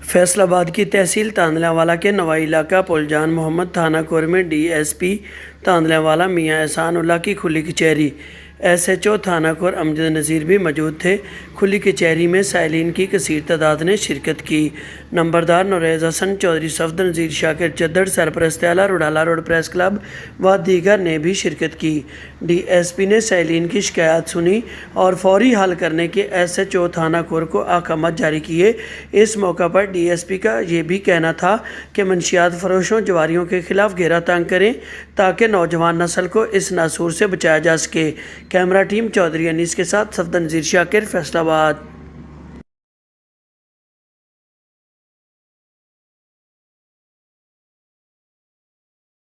فیصل آباد کی تحصیل تاندلہ والا کے نوائی علاقہ پلجان محمد تھانہ کور میں ڈی ایس پی تاندلہ والا میاں احسان اللہ کی کھلی کچہری۔ ایس ایچ او تھانہ کور امجد نذیر بھی موجود تھے۔ کھلی کچہری میں سائلین کی کثیر تعداد نے شرکت کی۔ نمبردار نوریز حسن چودھری صفد نذیر شاکر چدر سرپرست اعلیٰ روڈالہ روڈ پریس کلب و دیگر نے بھی شرکت کی۔ ڈی ایس پی نے سائلین کی شکایات سنی اور فوری حل کرنے کے ایس ایچ او تھانہ کور کو احکامات جاری کیے۔ اس موقع پر ڈی ایس پی کا یہ بھی کہنا تھا کہ منشیات فروشوں جواریوں کے خلاف گھیرا تنگ کریں تاکہ نوجوان نسل کو اس ناسور سے بچایا جا سکے۔ کیمرہ ٹیم چودھری انیس کے ساتھ صفد نذیر شاکر، فیصل آباد۔